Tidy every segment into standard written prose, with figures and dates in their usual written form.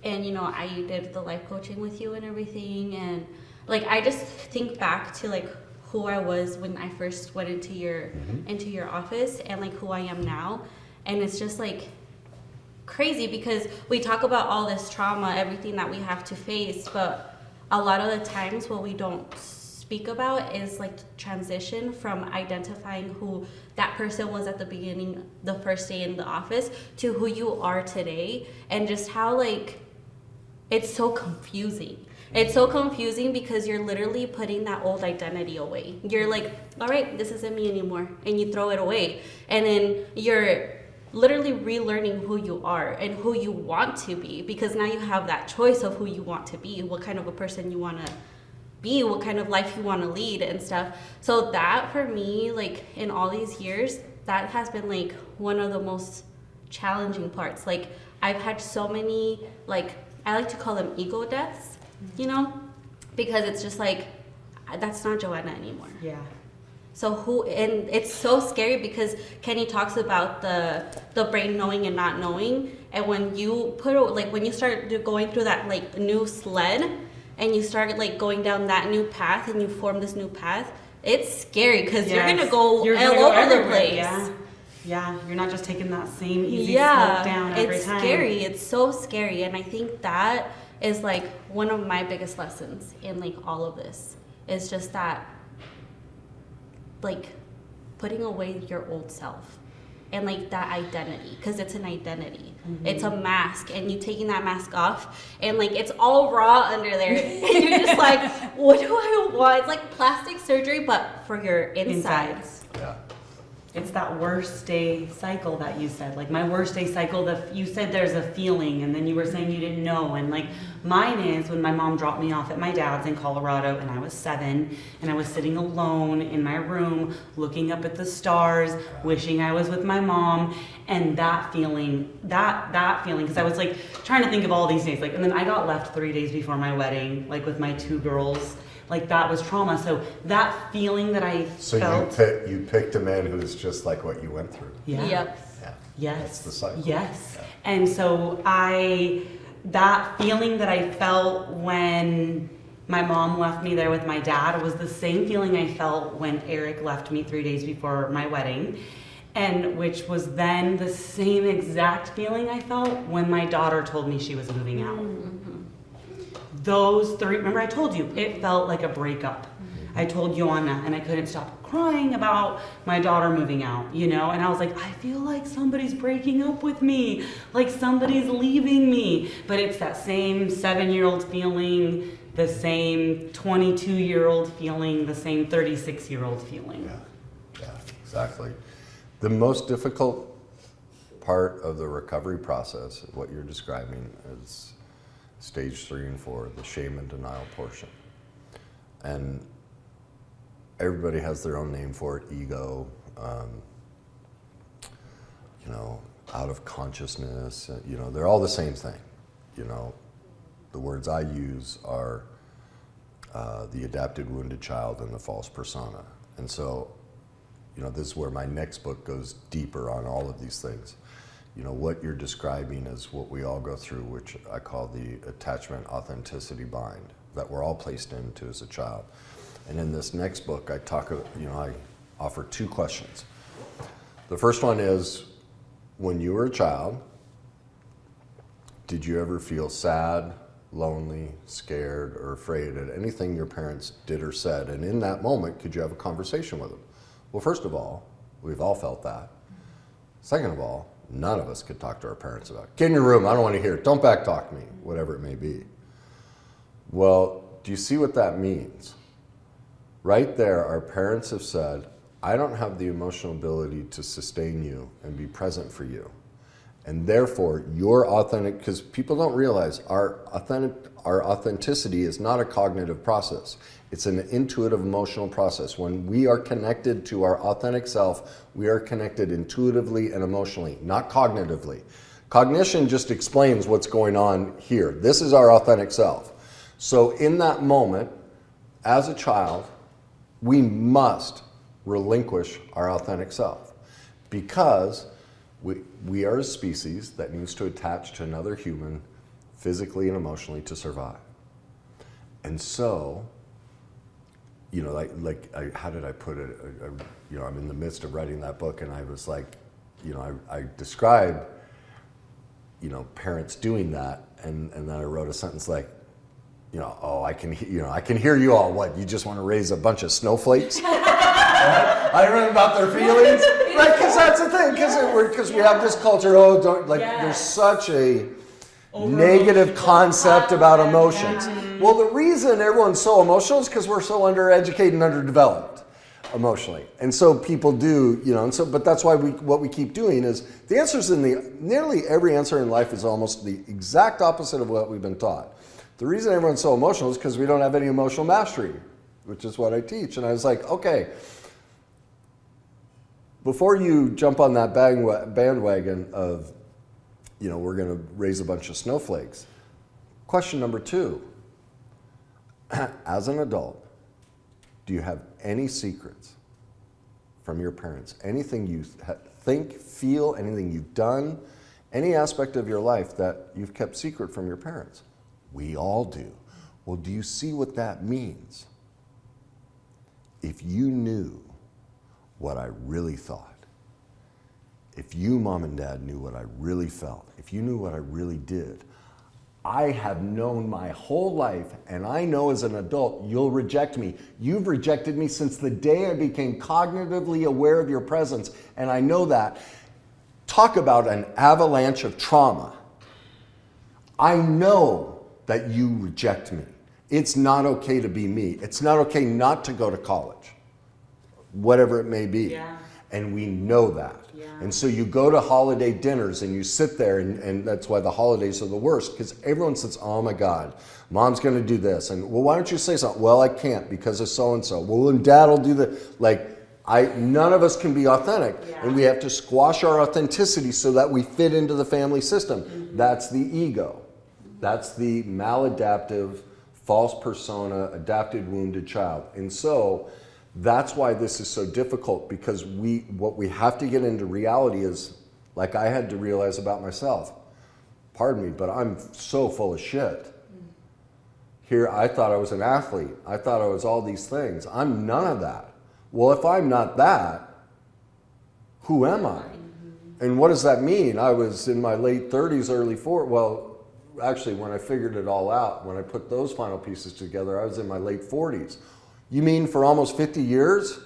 And, you know, I did the life coaching with you and everything. And, like, I just think back to, like, who I was when I first went into your office and, like, who I am now. And it's just, like, crazy because we talk about all this trauma, everything that we have to face, but a lot of the times what we don't speak about is, like, transition from identifying who that person was at the beginning, the first day in the office, to who you are today, and just how, like, it's so confusing. It's so confusing because you're literally putting that old identity away. You're like, all right, this isn't me anymore, and you throw it away. And then you're literally relearning who you are and who you want to be, because now you have that choice of who you want to be, what kind of a person you want to be, what kind of life you want to lead and stuff. So that for me, like, in all these years, that has been, like, one of the most challenging parts. Like, I've had so many, like, I like to call them ego deaths, you know, because it's just like, that's not Joanna anymore. Yeah. So who, and it's so scary because Kenny talks about the brain knowing and not knowing. And when you when you start going through that, like, new sled, and you start, like, going down that new path and you form this new path, it's scary because you're going to go all over the place. Yeah. Yeah, you're not just taking that same easy slope down every time. It's scary. It's so scary. And I think that is, like, one of my biggest lessons in, like, all of this. Is just that, like, putting away your old self and, like, that identity, because it's an identity. Mm-hmm. It's a mask, and you taking that mask off, and, like, it's all raw under there, and you're just like, what do I want? It's like plastic surgery, but for your insides. Yeah. It's that worst day cycle that you said. Like, my worst day cycle, you said there's a feeling, and then you were saying you didn't know. And, like, mine is when my mom dropped me off at my dad's in Colorado, and I was 7, and I was sitting alone in my room, looking up at the stars, wishing I was with my mom. And that feeling, because I was, like, trying to think of all these days. Like, and then I got left 3 days before my wedding, like, with my 2 girls. Like, that was trauma. So that feeling that I felt. So you picked a man who is just like what you went through. Yeah. Yep. Yeah. Yes. That's the cycle. Yes. Yeah. And so that feeling that I felt when my mom left me there with my dad was the same feeling I felt when Eric left me 3 days before my wedding. And which was then the same exact feeling I felt when my daughter told me she was moving out. Mm-hmm. Those 3, remember I told you, it felt like a breakup. Mm-hmm. I told Joanna, and I couldn't stop crying about my daughter moving out, you know? And I was like, I feel like somebody's breaking up with me, like somebody's leaving me. But it's that same 7-year-old feeling, the same 22-year-old feeling, the same 36-year-old feeling. Yeah, exactly. The most difficult part of the recovery process, what you're describing, is stage 3 and 4, the shame and denial portion. And everybody has their own name for it, ego, you know, out of consciousness, you know, they're all the same thing. You know, the words I use are the adapted wounded child and the false persona. And so, you know, this is where my next book goes deeper on all of these things. You know, what you're describing is what we all go through, which I call the attachment authenticity bind that we're all placed into as a child. And in this next book, I offer 2 questions. The first one is, when you were a child, did you ever feel sad, lonely, scared, or afraid at anything your parents did or said? And in that moment, could you have a conversation with them? Well, first of all, we've all felt that. Second of all, none of us could talk to our parents about it. Get in your room, I don't want to hear it. Don't back talk me, whatever it may be. Well, do you see what that means? Right there, our parents have said, I don't have the emotional ability to sustain you and be present for you. And therefore, your authentic, because people don't realize our authenticity is not a cognitive process. It's an intuitive emotional process. When we are connected to our authentic self, we are connected intuitively and emotionally, not cognitively. Cognition just explains what's going on here. This is our authentic self. So in that moment, as a child, we must relinquish our authentic self, because we are a species that needs to attach to another human physically and emotionally to survive. And so, you know, how did I put it? You know, I'm in the midst of writing that book, and I was like, you know, I describe, you know, parents doing that, and then I wrote a sentence like, you know, oh, I can hear you all. What, you just want to raise a bunch of snowflakes? I don't know about their feelings, right? Because that's the thing. Because we have this culture. Oh, don't like. There's such a negative concept about emotions. Well, the reason everyone's so emotional is because we're so undereducated and underdeveloped emotionally, and so people do, you know. And so, but that's why what we keep doing is the answers nearly every answer in life is almost the exact opposite of what we've been taught. The reason everyone's so emotional is because we don't have any emotional mastery, which is what I teach. And I was like, okay, before you jump on that bandwagon of, you know, we're going to raise a bunch of snowflakes. Question number 2, as an adult, do you have any secrets from your parents? Anything you think, feel, anything you've done, any aspect of your life that you've kept secret from your parents? We all do. Well, do you see what that means? If you knew what I really thought, if you, Mom and Dad, knew what I really felt, if you knew what I really did, I have known my whole life, and I know as an adult, you'll reject me. You've rejected me since the day I became cognitively aware of your presence, and I know that. Talk about an avalanche of trauma. I know that you reject me. It's not okay to be me. It's not okay not to go to college, whatever it may be. Yeah. And we know that. Yeah. And so you go to holiday dinners and you sit there, and that's why the holidays are the worst, because everyone says, oh my God, Mom's going to do this. And, well, why don't you say something? Well, I can't because of so-and-so. Well, then Dad will do that. Like, none of us can be authentic. Yeah. And we have to squash our authenticity so that we fit into the family system. Mm-hmm. That's the ego. That's the maladaptive, false persona, adapted, wounded child. And so that's why this is so difficult, because what we have to get into reality is, like I had to realize about myself, pardon me, but I'm so full of shit. Here, I thought I was an athlete. I thought I was all these things. I'm none of that. Well, if I'm not that, who am I? And what does that mean? I was in my late 30s, early 40s. Well, actually, when I figured it all out, when I put those final pieces together, I was in my late 40s. You mean for almost 50 years,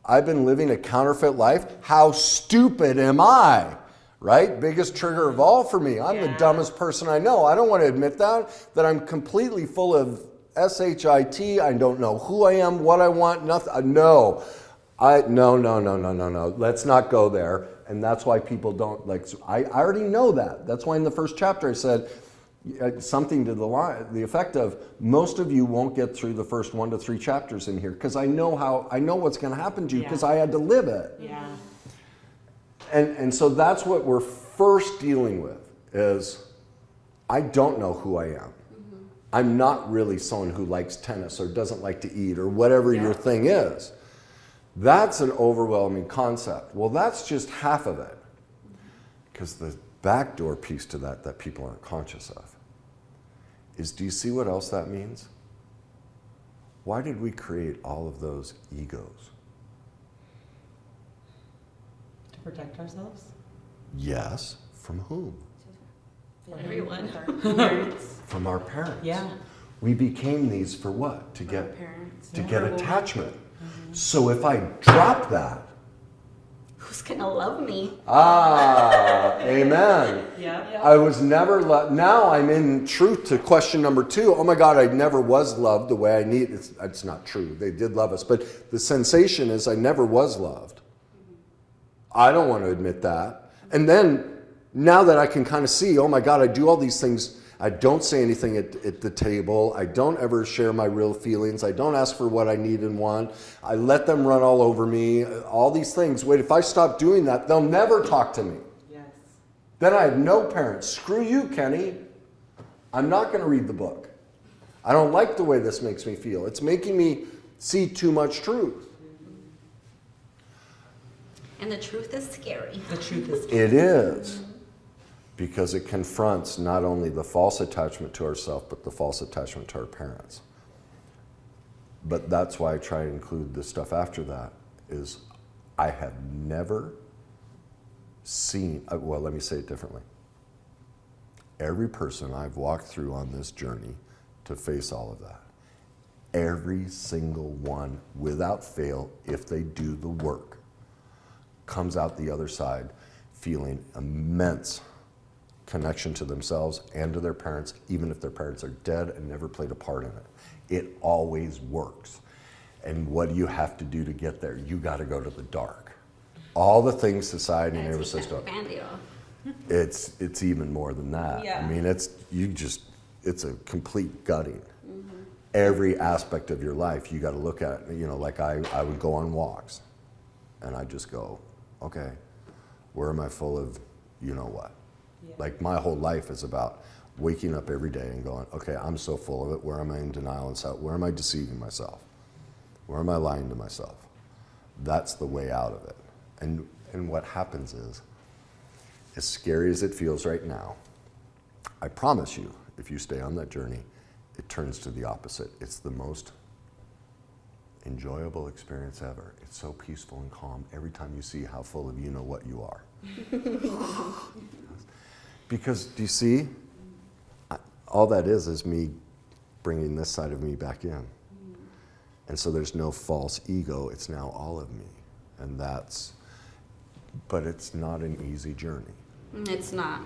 I've been living a counterfeit life? How stupid am I? Right? Biggest trigger of all for me. I'm the dumbest person I know. I don't want to admit that I'm completely full of shit. I don't know who I am, what I want, nothing. No. No. Let's not go there. And that's why people don't like. I already know that. That's why in the first chapter I said something to the effect of, most of you won't get through the first 1 to 3 chapters in here, because I know what's going to happen to you, because I had to live it. Yeah. And so that's what we're first dealing with, is I don't know who I am. Mm-hmm. I'm not really someone who likes tennis or doesn't like to eat or whatever your thing is. That's an overwhelming concept. Well, that's just half of it. Because the backdoor piece to that people aren't conscious of is, do you see what else that means? Why did we create all of those egos? To protect ourselves? Yes. From whom? Everyone. From our parents. Yeah. We became these for what? To get attachment. Mm-hmm. So if I drop that, Who's gonna love me? Amen. Yeah. I was never loved. Now I'm in truth to question number 2. Oh my God, I never was loved the way I need. It's not true. They did love us. But the sensation is I never was loved. I don't want to admit that. And then now that I can kind of see, oh my God, I do all these things. I don't say anything at the table. I don't ever share my real feelings. I don't ask for what I need and want. I let them run all over me. All these things. Wait, if I stop doing that, they'll never talk to me. Yes. Then I have no parents. Screw you, Kenny. I'm not going to read the book. I don't like the way this makes me feel. It's making me see too much truth. And the truth is scary. The truth is. It is. because it confronts not only the false attachment to ourselves, but the false attachment to our parents. But that's why I try to include the stuff after that, is I have never seen, well, let me say it differently. Every person I've walked through on this journey to face all of that, every single one, without fail, if they do the work, comes out the other side feeling immense connection to themselves and to their parents, even if their parents are dead and never played a part in it. It always works. And what do you have to do to get there? You got to go to the dark. All the things society never says to us. It's even more than that. Yeah. I mean, it's a complete gutting. Every aspect of your life, you got to look at, like I would go on walks and I just go, okay, where am I full of you know what? Yeah. Like my whole life is about waking up every day and going, okay, I'm so full of it. Where am I in denial and self? Where am I deceiving myself? Where am I lying to myself? That's the way out of it. And what happens is, as scary as it feels right now, I promise you, if you stay on that journey, it turns to the opposite. It's the most enjoyable experience ever. It's so peaceful and calm every time you see how full of you know what you are. Because, do you see? All that is me bringing this side of me back in. And so there's no false ego, it's now all of me. And but it's not an easy journey. It's not.